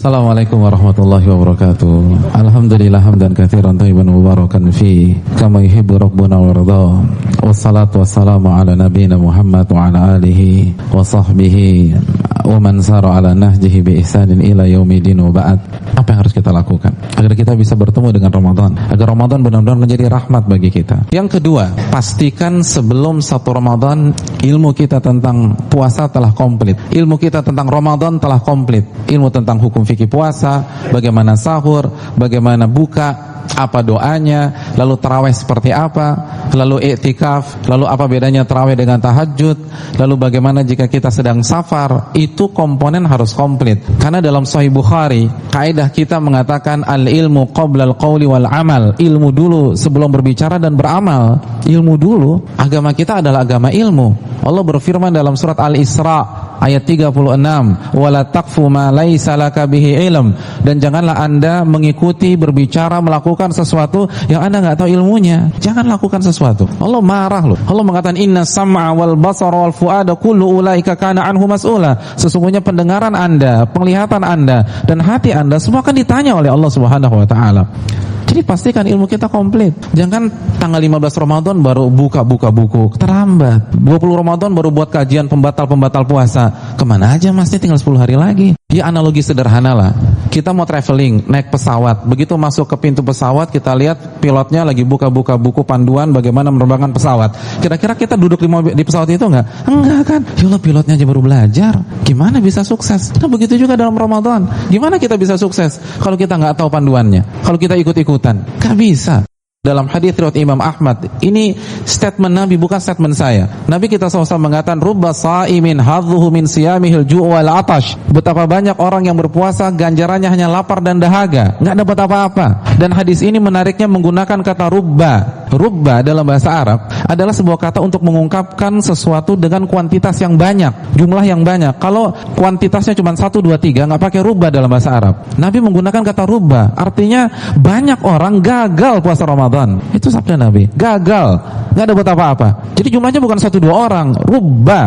Assalamualaikum warahmatullahi wabarakatuh. Alhamdulillah hamdan katsiran thayyiban mubarakan fi kama yuhibbu rabbuna wa yarda. Wassalatu wassalamu ala nabiyyina Muhammad wa ala alihi wa sahbihi wa man sara ala nahjihi bi ihsanin ila yaumidin wa ba'd. Apa yang harus kita lakukan agar kita bisa bertemu dengan Ramadan, agar Ramadan benar-benar menjadi rahmat bagi kita? Yang kedua, pastikan sebelum satu Ramadan ilmu kita tentang puasa telah komplit, ilmu kita tentang Ramadan telah komplit, ilmu tentang hukum fikih puasa, bagaimana sahur, bagaimana buka, apa doanya, lalu tarawih seperti apa, lalu i'tikaf, lalu apa bedanya tarawih dengan tahajud, lalu bagaimana jika kita sedang safar. Itu komponen harus komplit. Karena dalam Sahih Bukhari, kaidah kita mengatakan al-ilmu qabla al-qawli wal amal. Ilmu dulu sebelum berbicara dan beramal. Ilmu dulu. Agama kita adalah agama ilmu. Allah berfirman dalam surat Al-Isra ayat 36, wala taqfu ma laisa laka bihi ilm, dan janganlah Anda mengikuti, berbicara, melakukan sesuatu yang Anda enggak tahu ilmunya. Jangan lakukan sesuatu. Allah marah loh. Allah mengatakan inna sam'a wal basara wal fuada kullu ulaika kana anhu mas'ula. Sesungguhnya pendengaran Anda, penglihatan Anda dan hati Anda semua akan ditanya oleh Allah Subhanahu wa taala. Jadi pastikan ilmu kita komplit. Jangan tanggal 15 Ramadan baru buka buku. Terlambat. 20 Ramadan baru buat kajian pembatal puasa. Kemana aja Mas? Tinggal 10 hari lagi. Ya analogi sederhana lah. Kita mau traveling, naik pesawat. Begitu masuk ke pintu pesawat, kita lihat pilotnya lagi buka buku panduan bagaimana menerbangkan pesawat. Kira-kira kita duduk di pesawat itu enggak? Enggak kan? Ya Allah, pilotnya aja baru belajar. Gimana bisa sukses? Nah begitu juga dalam Ramadan. Gimana kita bisa sukses kalau kita enggak tahu panduannya? Kalau kita ikut-ikutan? Gak bisa. Dalam hadis riwayat Imam Ahmad, ini statement Nabi, bukan statement saya. Nabi kita SAW mengatakan, rubba sa'imin hadzuhu min siyamihil ju' wal atash. Betapa banyak orang yang berpuasa ganjarannya hanya lapar dan dahaga, nggak dapat apa-apa. Dan hadis ini menariknya menggunakan kata rubba. Rubba dalam bahasa Arab adalah sebuah kata untuk mengungkapkan sesuatu dengan kuantitas yang banyak, jumlah yang banyak. Kalau kuantitasnya cuma 1, 2, 3, nggak pakai rubba dalam bahasa Arab. Nabi menggunakan kata rubba, artinya banyak orang gagal puasa Ramadan. Itu sabda Nabi, gagal, nggak dapat apa-apa. Jadi jumlahnya bukan 1, 2 orang, rubba,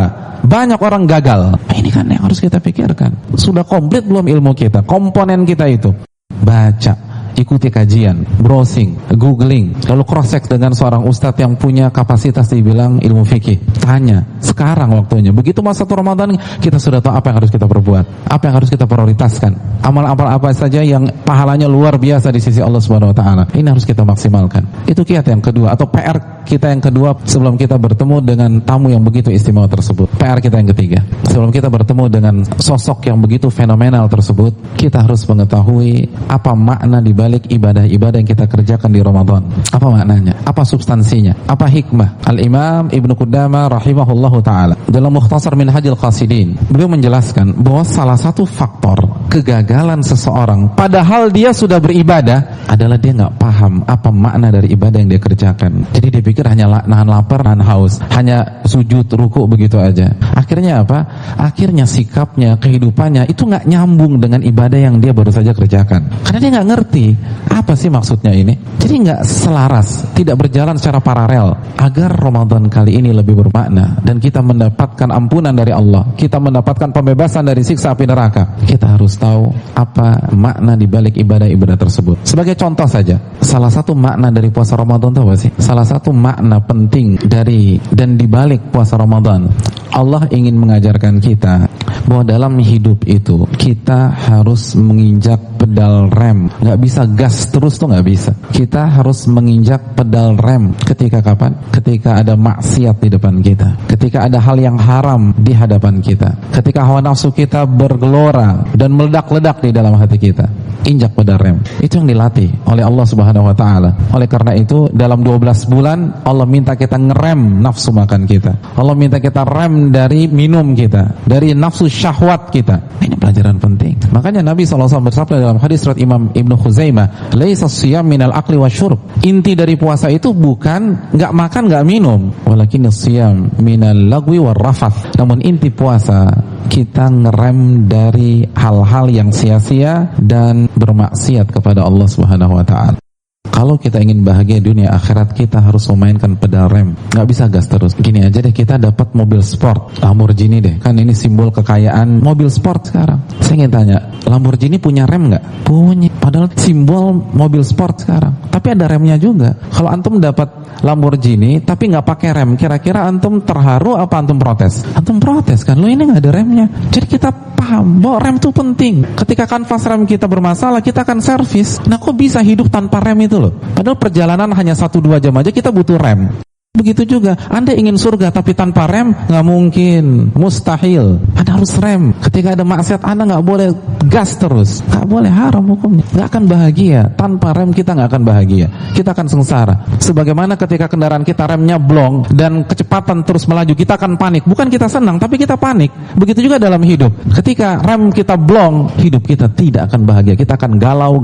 banyak orang gagal. Nah, ini kan yang harus kita pikirkan. Sudah komplit belum ilmu kita, komponen kita itu? Baca, ikuti kajian, browsing, googling, lalu cross check dengan seorang ustadz yang punya kapasitas dibilang ilmu fikih. Tanya, sekarang waktunya. Begitu masa 1 Ramadan, kita sudah tahu apa yang harus kita perbuat, apa yang harus kita prioritaskan, amal-amal apa saja yang pahalanya luar biasa di sisi Allah Subhanahu wa taala. Ini harus kita maksimalkan. Itu kiat yang kedua, atau PR kita yang kedua sebelum kita bertemu dengan tamu yang begitu istimewa tersebut. PR kita yang ketiga, sebelum kita bertemu dengan sosok yang begitu fenomenal tersebut, kita harus mengetahui apa makna di balik ibadah-ibadah yang kita kerjakan di Ramadan. Apa maknanya? Apa substansinya? Apa hikmah? Al-Imam Ibnu Qudamah rahimahullahu ta'ala dalam Mukhtasar Minhajul Qasidin, beliau menjelaskan bahwa salah satu faktor kegagalan seseorang padahal dia sudah beribadah adalah dia nggak paham apa makna dari ibadah yang dia kerjakan. Jadi dia pikir hanya nahan lapar, nahan haus, hanya sujud, ruku begitu aja. Akhirnya apa? Akhirnya sikapnya, kehidupannya itu nggak nyambung dengan ibadah yang dia baru saja kerjakan. Karena dia nggak ngerti apa sih maksudnya ini. Jadi nggak selaras, tidak berjalan secara paralel. Agar Ramadan kali ini lebih bermakna dan kita mendapatkan ampunan dari Allah, kita mendapatkan pembebasan dari siksa api neraka, kita harus tahu apa makna di balik ibadah-ibadah tersebut. Sebagai contoh saja, salah satu makna dari puasa Ramadan itu apa sih? Salah satu makna penting dari dan di balik puasa Ramadan, Allah ingin mengajarkan kita bahwa dalam hidup itu kita harus menginjak pedal rem. Nggak bisa gas terus tuh, nggak bisa. Kita harus menginjak pedal rem ketika kapan? Ketika ada maksiat di depan kita, ketika ada hal yang haram di hadapan kita, ketika hawa nafsu kita bergelora dan meledak-ledak di dalam hati kita. Injak pedal rem. Itu yang dilatih oleh Allah Subhanahu wa taala. Oleh karena itu dalam 12 bulan Allah minta kita ngerem nafsu makan kita. Allah minta kita rem dari minum kita, dari nafsu syahwat kita. Ini pelajaran penting. Makanya Nabi SAW bersabda dalam hadis riwayat Imam Ibnu Khuzaimah, "Laisa shiyam minal akli wasyurb." Inti dari puasa itu bukan enggak makan, enggak minum, walakin shiyam minal lagwi warrafath. Namun inti puasa kita ngerem dari hal-hal yang sia-sia dan bermaksiat kepada Allah Subhanahu wa taala. Kalau kita ingin bahagia dunia akhirat, kita harus memainkan pedal rem. Nggak bisa gas terus. Gini aja deh, kita dapat mobil sport Lamborghini deh, kan ini simbol kekayaan mobil sport sekarang. Saya ingin tanya, Lamborghini punya rem nggak? Punya. Padahal simbol mobil sport sekarang. Tapi ada remnya juga. Kalau antum dapat Lamborghini tapi nggak pakai rem, kira-kira antum terharu apa antum protes? Antum protes kan, lo ini nggak ada remnya. Jadi kita paham bahwa rem itu penting. Ketika kanvas rem kita bermasalah, kita akan servis. Nah, kok bisa hidup tanpa rem itu loh? Padahal perjalanan hanya 1-2 jam aja kita butuh rem. Begitu juga, Anda ingin surga tapi tanpa rem, nggak mungkin, mustahil. Anda harus rem. Ketika ada maksiat, Anda nggak boleh gas terus, nggak boleh, haram hukumnya. Nggak akan bahagia. Tanpa rem kita nggak akan bahagia. Kita akan sengsara. Sebagaimana ketika kendaraan kita remnya blong dan kecepatan terus melaju, kita akan panik. Bukan kita senang, tapi kita panik. Begitu juga dalam hidup. Ketika rem kita blong, hidup kita tidak akan bahagia. Kita akan galau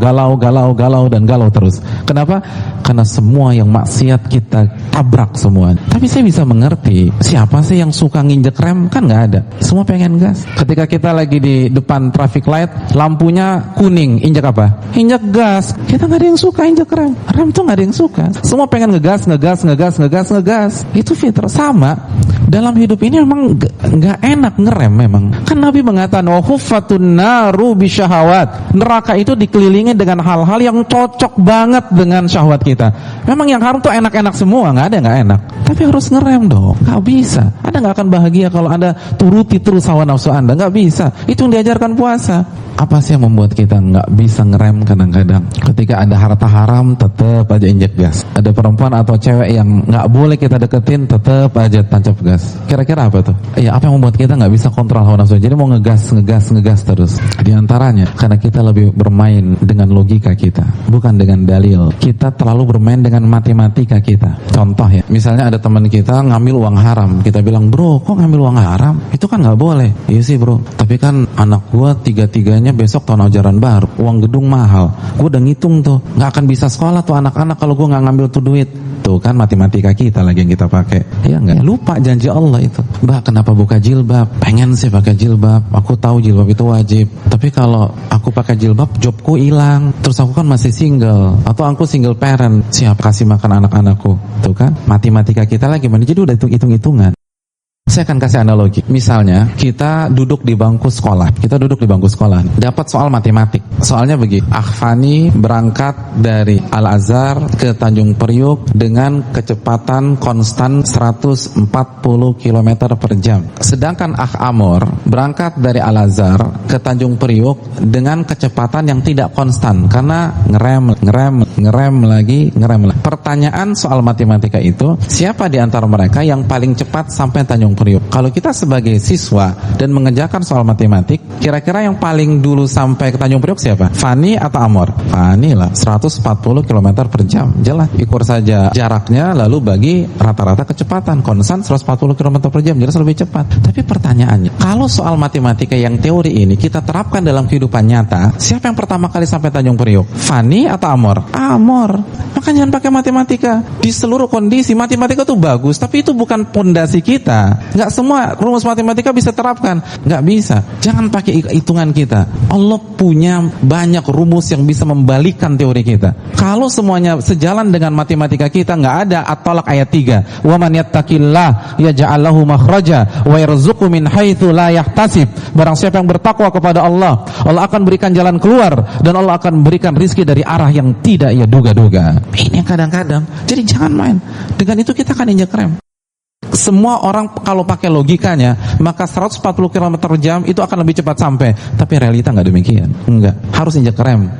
dan galau terus. Kenapa? Karena semua yang maksiat kita tabrak semua. Tapi saya bisa mengerti, siapa sih yang suka nginjek rem? Kan nggak ada. Semua pengen gas. Ketika kita lagi di depan traffic light, lampunya kuning, injek apa? Injek gas. Kita nggak ada yang suka injek rem. Rem tuh nggak ada yang suka. Semua pengen ngegas. Itu fitrah. Sama dalam hidup ini memang nggak enak ngerem memang. Kan Nabi mengatakan, "Wahuffatun naru bisyahawat." Neraka itu dikelilingi dengan hal-hal yang cocok banget dengan syahwat kita. Memang yang haram tuh enak-enak semua, nggak ada yang nggak enak. Tapi harus ngerem dong. Nggak bisa. Anda nggak akan bahagia kalau Anda turuti terus hawa nafsu Anda. Nggak bisa. Itu yang diajarkan puasa. Apa sih yang membuat kita nggak bisa ngerem kadang-kadang? Ketika ada harta haram, tetap aja injek gas. Ada perempuan atau cewek yang nggak boleh kita deketin, tetap aja tancap gas. Kira-kira apa tuh? Ya, apa yang membuat kita nggak bisa kontrol hawa nafsu? Jadi mau ngegas terus. Di antaranya karena kita lebih bermain dengan logika kita, bukan dengan dalil. Kita terlalu bermain dengan matematika kita. Contoh ya, misalnya ada teman kita ngambil uang haram, kita bilang, "Bro, kok ngambil uang haram? Itu kan nggak boleh." "Iya sih bro, tapi kan anak gua tiga-tiganya besok tahun ajaran baru, uang gedung mahal, gua udah ngitung tuh, nggak akan bisa sekolah tuh anak-anak kalau gua nggak ngambil tuh duit." Tuh kan matematika kita lagi yang kita pakai. Ya nggak? Lupa janji Allah itu. "Mbak, kenapa buka jilbab?" "Pengen sih pakai jilbab, aku tahu jilbab itu wajib, tapi kalau aku pakai jilbab jobku hilang, terus aku kan masih single, atau aku single parent, siapa kasih makan anak-anakku?" Tuh kan matematika kita lagi mana, jadi udah hitung-hitungan. Saya akan kasih analogi. Misalnya kita duduk di bangku sekolah, dapat soal matematik. Soalnya begini, Akhfani berangkat dari Al-Azhar ke Tanjung Priuk dengan kecepatan konstan 140 km per jam. Sedangkan Akh Amor berangkat dari Al-Azhar ke Tanjung Priuk dengan kecepatan yang tidak konstan karena ngerem lagi. Pertanyaan soal matematika itu, siapa di antara mereka yang paling cepat sampai Tanjung Priuk? Kalau kita sebagai siswa dan mengerjakan soal matematik, kira-kira yang paling dulu sampai ke Tanjung Priuk siapa? Fani atau Amor? Fani lah, 140 km per jam. Jelas, ukur saja jaraknya lalu bagi rata-rata kecepatan konstan 140 km per jam, jelas lebih cepat. Tapi pertanyaannya, kalau soal matematika yang teori ini kita terapkan dalam kehidupan nyata, siapa yang pertama kali sampai Tanjung Priuk? Fani atau Amor? Amor. Maka jangan pakai matematika. Di seluruh kondisi matematika itu bagus, tapi itu bukan pondasi kita. Nggak semua rumus matematika bisa terapkan, nggak bisa. Jangan pakai hitungan kita. Allah punya banyak rumus yang bisa membalikkan teori kita. Kalau semuanya sejalan dengan matematika kita, nggak ada At-Talaq ayat 3. Wa man yattaqillah yaj'al lahu makhraja wa yarzuqhu min haitsu la yahtasib. Barang siapa yang bertakwa kepada Allah, Allah akan berikan jalan keluar dan Allah akan berikan rizki dari arah yang tidak ia duga-duga. Ini kadang-kadang. Jadi jangan main. Dengan itu kita akan injak rem. Semua orang kalau pakai logikanya, maka 140 km per jam itu akan lebih cepat sampai. Tapi realita nggak demikian. Enggak. Harus injak rem,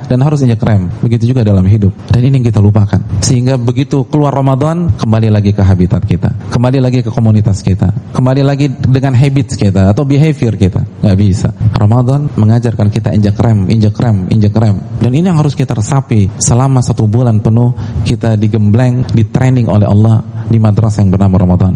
dan harus injak rem. Begitu juga dalam hidup. Dan ini yang kita lupakan. Sehingga begitu keluar Ramadan, kembali lagi ke habitat kita, kembali lagi ke komunitas kita, kembali lagi dengan habits kita atau behavior kita. Nggak bisa. Ramadan mengajarkan kita injak rem. Dan ini yang harus kita resapi selama 1 bulan penuh. Kita digembleng, di training oleh Allah di madrasah yang bernama Ramadan.